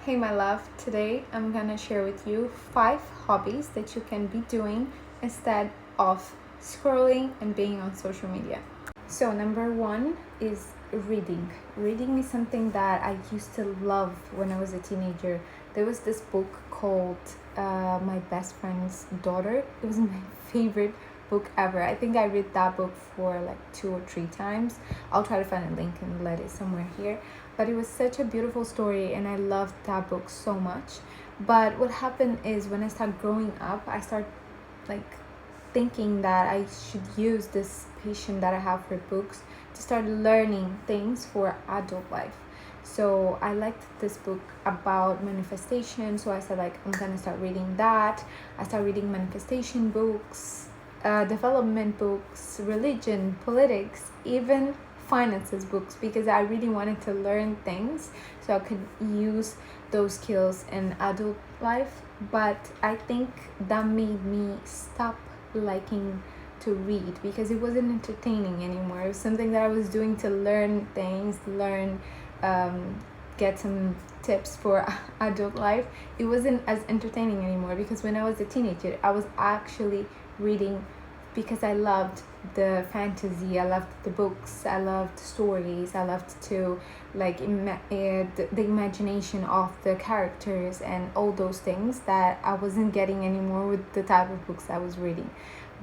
Hey, my love, today I'm gonna share with you 5 hobbies that you can be doing instead of scrolling and being on social media. So, number one is reading. Reading is something that I used to love when I was a teenager. There was this book called My Best Friend's Daughter. It was my favorite book ever. I think I read that book for like 2 or 3 times. I'll try to find a link and let it somewhere here. But it was such a beautiful story, and I loved that book so much. But what happened is when I started growing up, I started like thinking that I should use this passion that I have for books to start learning things for adult life. So I liked this book about manifestation, so I said like I'm gonna start reading that. I started reading manifestation books, development books, religion, politics, even finances books, because I really wanted to learn things so I could use those skills in adult life. But I think that made me stop liking to read because it wasn't entertaining anymore. It was something that I was doing to learn things, get some tips for adult life. It wasn't as entertaining anymore because when I was a teenager, I was actually reading because I loved the fantasy, I loved the books, I loved stories, I loved to the imagination of the characters and all those things that I wasn't getting anymore with the type of books I was reading.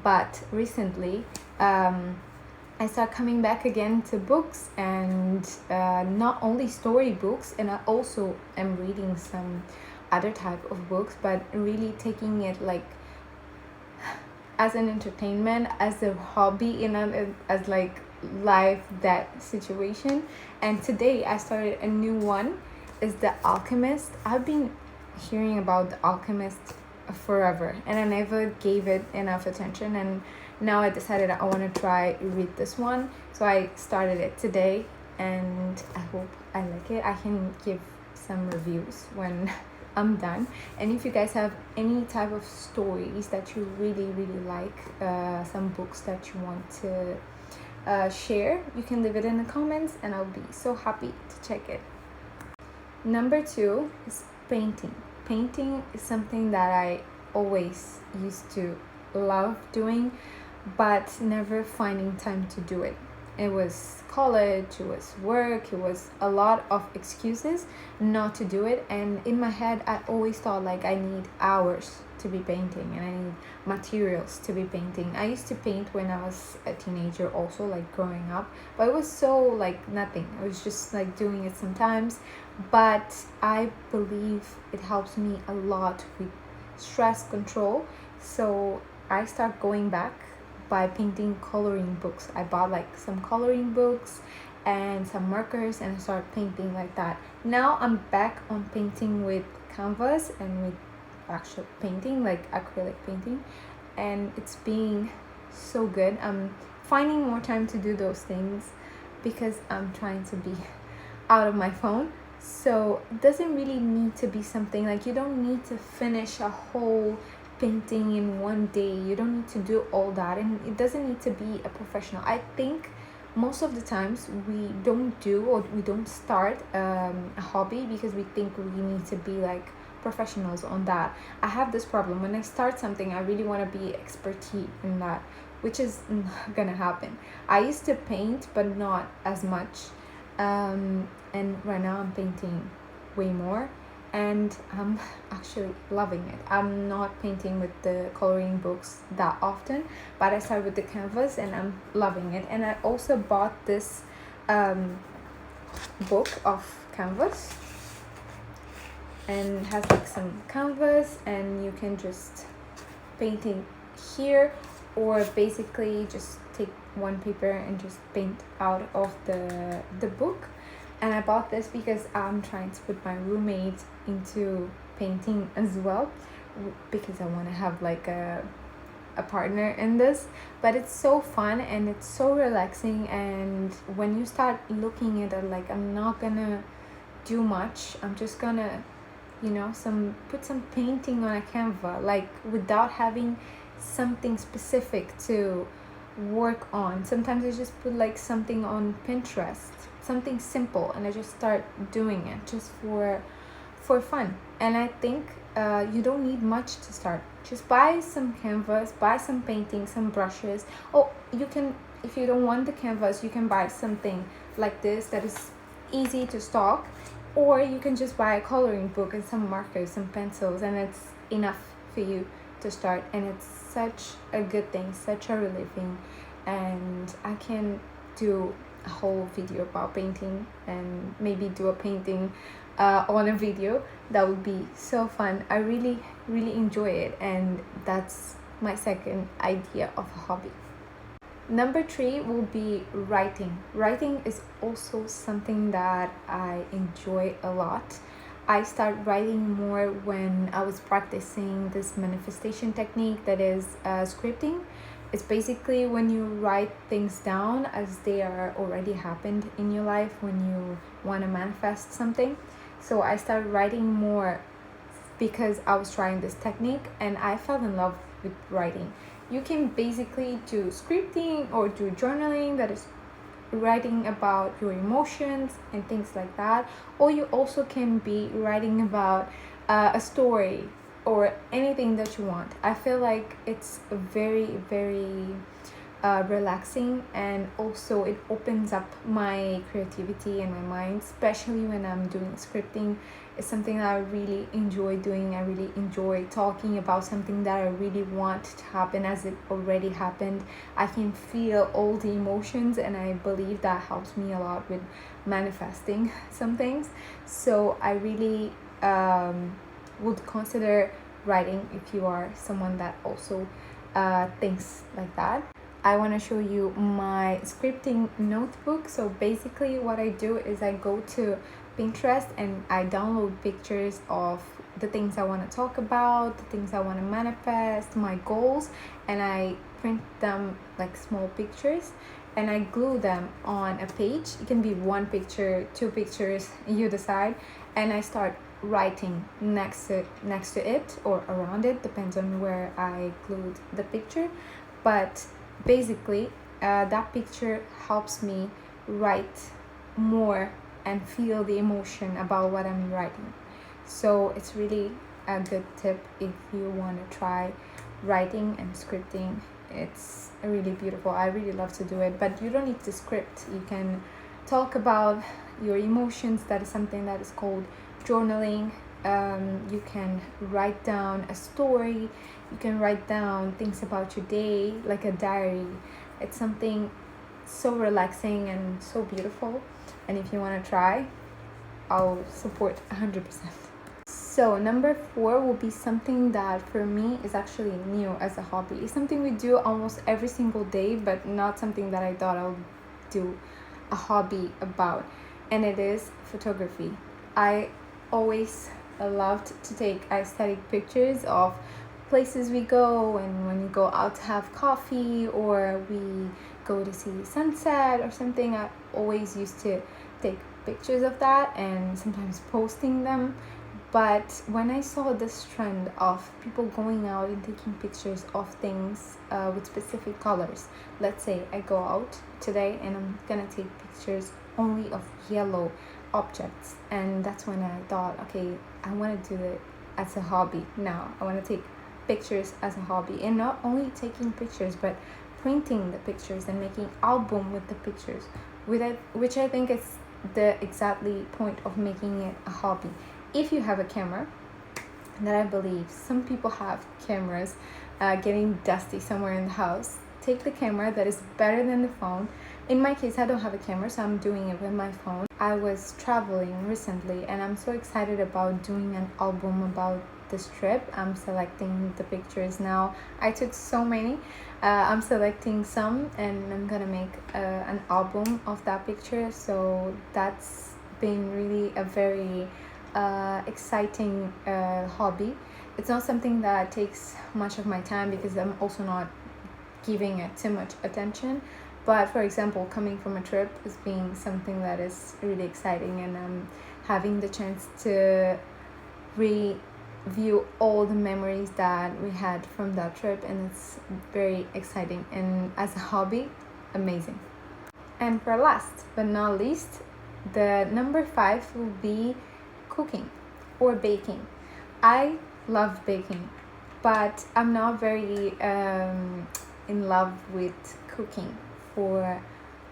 But recently, I start coming back again to books, and not only story books, and I also am reading some other type of books, but really taking it like as an entertainment, as a hobby, as like life that situation. And today I started a new one, is The Alchemist. I've been hearing about The Alchemist forever, and I never gave it enough attention, and now I decided I want to try read this one. So I started it today, and I hope I like it. I can give some reviews when I'm done. And if you guys have any type of stories that you really like, some books that you want to share, you can leave it in the comments, and I'll be so happy to check it. Number 2 is painting. Painting is something that I always used to love doing, but never finding time to do it. It was college, it was work, it was a lot of excuses not to do it. And in my head, I always thought like I need hours to be painting, and I need materials to be painting. I used to paint when I was a teenager also, like growing up, but it was so like nothing. I was just like doing it sometimes. But I believe it helps me a lot with stress control. So I start going back by painting coloring books. I bought like some coloring books and some markers, and I start painting like that. Now I'm back on painting with canvas and with actual painting, like acrylic painting, and it's being so good. I'm finding more time to do those things because I'm trying to be out of my phone. So it doesn't really need to be something like, you don't need to finish a whole painting in one day. You don't need to do all that, and it doesn't need to be a professional. I think most of the times we don't do, or we don't start a hobby because we think we need to be like professionals on that. I have this problem. When I start something, I really want to be expertise in that, which is not gonna happen. I used to paint, but not as much, and right now I'm painting way more, and I'm actually loving it. I'm not painting with the coloring books that often, but I started with the canvas, and I'm loving it. And I also bought this book of canvas, and it has like some canvas, and you can just paint it here, or basically just take one paper and just paint out of the book. And I bought this because I'm trying to put my roommate into painting as well, because I want to have like a partner in this. But it's so fun and it's so relaxing, and when you start looking at it, like, I'm not gonna do much, I'm just gonna put some painting on a canva, like without having something specific to work on. Sometimes I just put like something on Pinterest, something simple, and I just start doing it just for for fun. And I think you don't need much to start. Just buy some canvas, buy some painting, some brushes. Oh, you can, if you don't want the canvas, you can buy something like this that is easy to stock, or you can just buy a coloring book and some markers, some pencils, and it's enough for you to start. And it's such a good thing, such a relieving. And I can do a whole video about painting, and maybe do a painting on a video. That would be so fun. I really enjoy it, and that's my second idea of a hobby. Number 3 will be writing. Writing is also something that I enjoy a lot. I started writing more when I was practicing this manifestation technique, that is scripting. It's basically when you write things down as they are already happened in your life when you want to manifest something. So I started writing more because I was trying this technique, and I fell in love with writing. You can basically do scripting or do journaling, that is writing about your emotions and things like that. Or you also can be writing about a story or anything that you want. I feel like it's very relaxing, and also it opens up my creativity and my mind, especially when I'm doing scripting. It's something that I really enjoy doing. I really enjoy talking about something that I really want to happen as it already happened. I can feel all the emotions, and I believe that helps me a lot with manifesting some things. So I really would consider writing if you are someone that also thinks like that. I want to show you my scripting notebook. So basically what I do is I go to Pinterest and I download pictures of the things I want to talk about, the things I want to manifest, my goals, and I print them like small pictures and I glue them on a page. It can be one picture, two pictures, you decide, and I start writing next to it or around it, depends on where I glued the picture. But basically that picture helps me write more and feel the emotion about what I'm writing. So it's really a good tip if you want to try writing and scripting. It's really beautiful. I really love to do it, but you don't need to script. You can talk about your emotions. That is something that is called journaling. You can write down a story. You can write down things about your day, like a diary. It's something so relaxing and so beautiful. And if you want to try, I'll support 100%. So number 4 will be something that for me is actually new as a hobby. It's something we do almost every single day, but not something that I thought I would do a hobby about. And it is photography. I always loved to take aesthetic pictures of places we go, and when we go out to have coffee or we go to see sunset or something, I always used to take pictures of that and sometimes posting them. But when I saw this trend of people going out and taking pictures of things with specific colors, let's say I go out today and I'm gonna take pictures only of yellow objects, and that's when I thought, okay, I want to do it as a hobby now. I want to take pictures as a hobby, and not only taking pictures but printing the pictures and making album with the pictures with it, which I think is the exactly point of making it a hobby. If you have a camera, that I believe some people have cameras getting dusty somewhere in the house, take the camera. That is better than the phone. In my case, I don't have a camera, so I'm doing it with my phone. I was traveling recently and I'm so excited about doing an album about this trip. I'm selecting the pictures now. I took so many. I'm selecting some and I'm gonna make an album of that picture. So that's been really a very exciting hobby. It's not something that takes much of my time because I'm also not giving it too much attention. But for example, coming from a trip is being something that is really exciting, and I'm having the chance to review all the memories that we had from that trip, and it's very exciting, and as a hobby, amazing. And for last but not least, the number 5 will be cooking. or baking. I love baking, but I'm not very in love with cooking for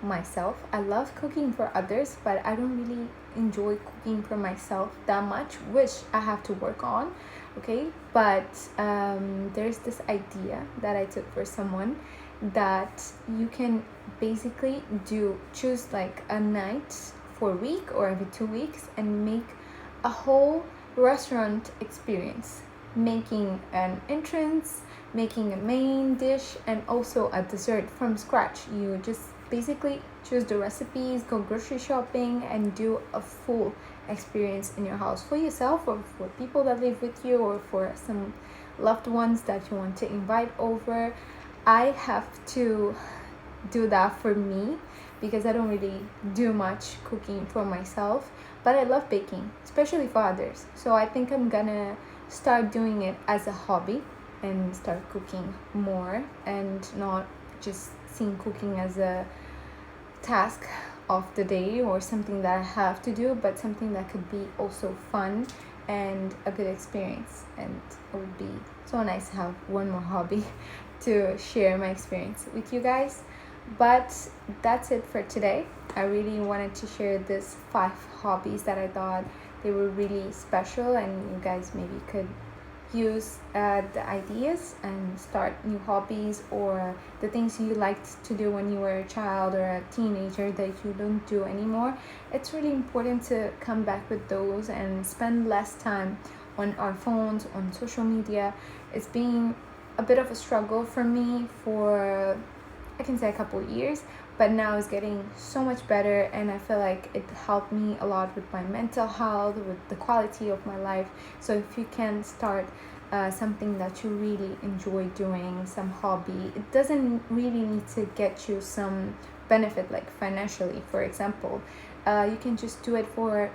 myself. I love cooking for others, but I don't really enjoy cooking for myself that much, which I have to work on. Okay, but there's this idea that I took for someone that you can basically choose like a night for a week or every 2 weeks and make a whole restaurant experience, making an entrance, making a main dish, and also a dessert from scratch. You just basically choose the recipes, go grocery shopping, and do a full experience in your house for yourself or for people that live with you or for some loved ones that you want to invite over. I have to do that for me because I don't really do much cooking for myself, but I love baking, especially for others. So I think I'm gonna start doing it as a hobby and start cooking more and not just seeing cooking as a task of the day or something that I have to do, but something that could be also fun and a good experience. And it would be so nice to have one more hobby to share my experience with you guys. But that's it for today. I really wanted to share this 5 hobbies that I thought they were really special, and you guys maybe could use the ideas and start new hobbies or the things you liked to do when you were a child or a teenager that you don't do anymore. It's really important to come back with those and spend less time on our phones, on social media. It's been a bit of a struggle for me for, I can say, a couple years, but now it's getting so much better, and I feel like it helped me a lot with my mental health, with the quality of my life. So if you can start something that you really enjoy doing, some hobby, it doesn't really need to get you some benefit like financially, for example. You can just do it for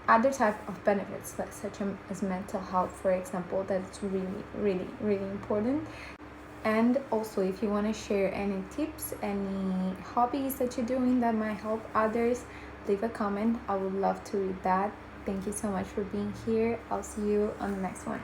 other type of benefits, like such as mental health, for example. That's really, really, really important. And also, if you want to share any tips, any hobbies that you're doing that might help others, leave a comment. I would love to read that. Thank you so much for being here. I'll see you on the next one.